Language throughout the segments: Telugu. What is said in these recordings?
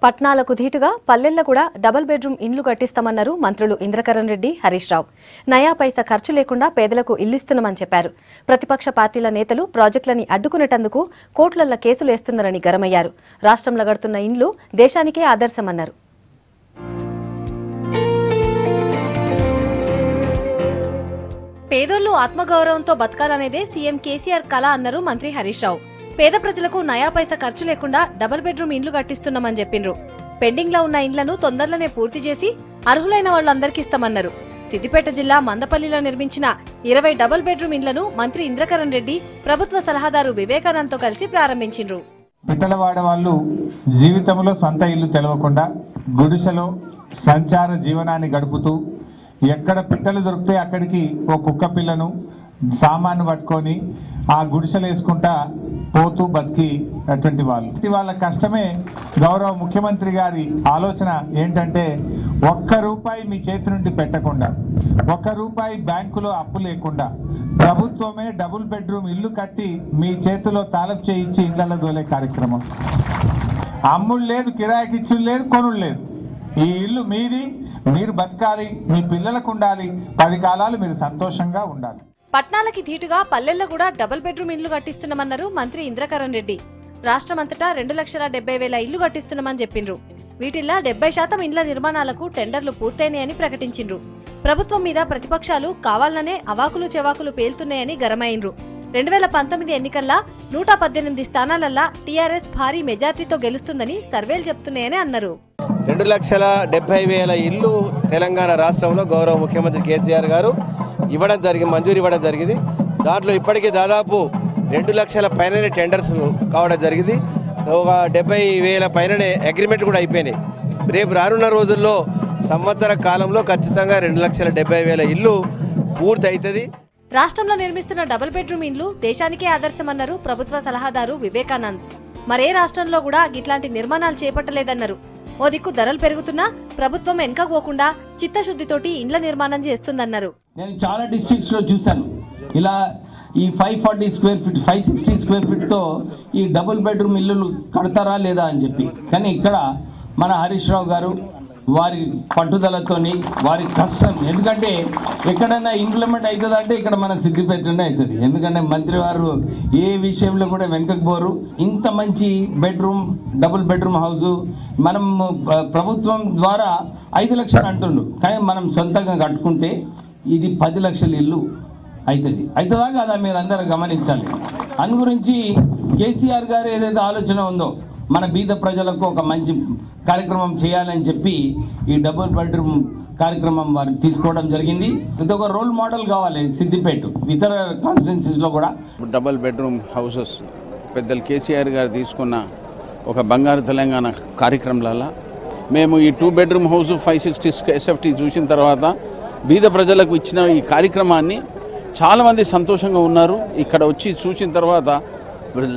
పట్నాలకు ధీటుగా పల్లెల్లో కూడా డబుల్ బెడ్రూమ్ ఇండ్లు కట్టిస్తామన్నారు మంత్రులు ఇంద్రకరణ్ రెడ్డి, హరీష్ రావు. నయా పైసా ఖర్చు లేకుండా పేదలకు ఇల్లిస్తున్నామని చెప్పారు. ప్రతిపక్ష పార్టీల నేతలు ప్రాజెక్టులని అడ్డుకునేటందుకు కోట్లల్ల కేసులు వేస్తున్నారని గరమయ్యారు. రాష్ట్రంలో కడుతున్న ఇండ్లు దేశానికే ఆదర్శమన్నారు. పేదోళ్లు ఆత్మగౌరవంతో బతకాలనేదే సీఎం కేసీఆర్ కళ అన్నారు మంత్రి హరీష్ రావు. పేద ప్రజలకు నయా పైసా ఖర్చు లేకుండా డబుల్ బెడ్రూమ్ ఇండ్లు కట్టిస్తున్నామని చెప్పిండ్రు. పెండింగ్ లో ఉన్న ఇండ్లను తొందరలోనే పూర్తి చేసి అర్హులైన వాళ్ళందరికీ ఇస్తామన్నారు. సిద్దిపేట జిల్లా మందపల్లిలో నిర్మించిన 20 డబుల్ బెడ్రూమ్ ఇండ్లను మంత్రి ఇంద్రకరణ్ రెడ్డి ప్రభుత్వ సలహాదారు వివేకానంద్ తో కలిసి ప్రారంభించిండ్రు. పిట్టలవాడ వాళ్ళు జీవితంలో సొంత ఇల్లు తెలవకుండా గుడిసెలో సంచార జీవనాన్ని గడుపుతూ ఎక్కడ పిట్టలు దొరికితే అక్కడికి ఓ కుక్క పిల్లను సామాను పట్టుకొని ఆ గుడిసెలు వేసుకుంటా పోతూ బతికి అటువంటి వాళ్ళ కష్టమే గౌరవ ముఖ్యమంత్రి గారి ఆలోచన ఏంటంటే ₹1 మీ చేతి నుండి పెట్టకుండా, ₹1 బ్యాంకులో అప్పు లేకుండా ప్రభుత్వమే డబుల్ బెడ్రూమ్ ఇల్లు కట్టి మీ చేతిలో తాళం చేయించి ఇళ్లలో దోలే కార్యక్రమం. అమ్ముడు లేదు, కిరాయికిచ్చుడు లేదు, కొనుడు లేదు. ఈ ఇల్లు మీది, మీరు బతకాలి, మీ పిల్లలకు ఉండాలి, 10 కాలాలు మీరు సంతోషంగా ఉండాలి. పట్నాలకి ధీటుగా పల్లెల్లో కూడా డబుల్ బెడ్రూమ్ ఇండ్లు కట్టిస్తున్నామన్నారు మంత్రి ఇంద్రకరణ్ రెడ్డి. రాష్ట్రమంతటా 2,70,000 ఇల్లు కట్టిస్తున్నామని చెప్పిండ్రు. వీటిల్లో 70% ఇండ్ల నిర్మాణాలకు టెండర్లు పూర్తయినాయని ప్రకటించిండ్రు. ప్రభుత్వం మీద ప్రతిపక్షాలు కావాలనే అవాకులు చెవాకులు పేలుతున్నాయని గరమైండ్రు. 2019 ఎన్నికల్లో 118 స్థానాలల్లా టీఆర్ఎస్ భారీ మెజార్టీతో గెలుస్తుందని సర్వేలు చెప్తున్నాయని అన్నారు. 2,70,000 ఇల్లు తెలంగాణ రాష్ట్రంలో గౌరవ ముఖ్యమంత్రి కేసీఆర్ గారు మంజూరు ఇవ్వడం జరిగింది. దాంట్లో ఇప్పటికీ దాదాపు 2 లక్షల పైననే టెండర్స్ కావడం జరిగింది. ఒక 70,000 పైననే అగ్రిమెంట్ కూడా అయిపోయినాయి. రేపు రానున్న రోజుల్లో సంవత్సర కాలంలో ఖచ్చితంగా 2,70,000 ఇల్లు పూర్తి అవుతుంది. రాష్ట్రంలో నిర్మిస్తున్న డబుల్ బెడ్రూమ్ ఇండ్లు దేశానికే ఆదర్శమన్నారు ప్రభుత్వ సలహాదారు వివేకానంద్. మరే రాష్ట్రంలో కూడా ఇట్లాంటి నిర్మాణాలు చేపట్టలేదన్నారు. ఓ దిక్కు ధరలు పెరుగుతున్నా ప్రభుత్వం వెనకపోకుండా చిత్తశుద్ధితోటి ఇండ్ల నిర్మాణం చేస్తుందన్నారు. నేను చాలా డిస్ట్రిక్ట్స్ లో చూశాను ఇలా ఈ 540 స్క్వేర్ ఫీట్ 560 స్క్వేర్ ఫీట్ తో ఈ డబుల్ బెడ్రూమ్ ఇల్లులు కడతారా లేదా అని చెప్పి. కానీ ఇక్కడ మన హరీష్ రావు గారు వారి పట్టుదలతోని వారి కష్టం, ఎందుకంటే ఎక్కడైనా ఇంప్లిమెంట్ అవుతుందంటే ఇక్కడ మన సిద్దిపేటనే అవుతుంది. ఎందుకంటే మంత్రి వారు ఏ విషయంలో కూడా వెనుకకు పోరు. ఇంత మంచి బెడ్రూమ్ డబుల్ బెడ్రూమ్ హౌస్ మనం ప్రభుత్వం ద్వారా 5 లక్షలు అంటుండు, కానీ మనం సొంతంగా కట్టుకుంటే ఇది 10 లక్షల ఇల్లు అవుతుందా కదా మీరు అందరూ గమనించాలి. అందు గురించి కేసీఆర్ గారు ఏదైతే ఆలోచన ఉందో మన బీద ప్రజలకు ఒక మంచి కార్యక్రమం చేయాలని చెప్పి ఈ డబుల్ బెడ్రూమ్ కార్యక్రమం వారు తీసుకోవడం జరిగింది. ఇది ఒక రోల్ మోడల్ కావాలి సిద్దిపేట ఇతర కాన్స్టిట్యున్సీస్లో కూడా. డబుల్ బెడ్రూమ్ హౌసెస్ పెద్దలు కేసీఆర్ గారు తీసుకున్న ఒక బంగారు తెలంగాణ కార్యక్రమాలలో మేము ఈ 2 బెడ్రూమ్ హౌస్ 560 SFT చూసిన తర్వాత బీద ప్రజలకు ఇచ్చిన ఈ కార్యక్రమాన్ని చాలామంది సంతోషంగా ఉన్నారు. ఇక్కడ వచ్చి చూసిన తర్వాత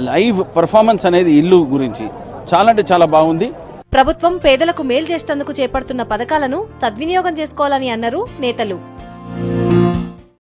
లైవ్ పర్ఫార్మెన్స్ అనేది ఇల్లు గురించి చాలా అంటే చాలా బాగుంది. ప్రభుత్వం పేదలకు మేలు చేసేందుకు చేపడుతున్న పథకాలను సద్వినియోగం చేసుకోవాలని అన్నారు నేతలు.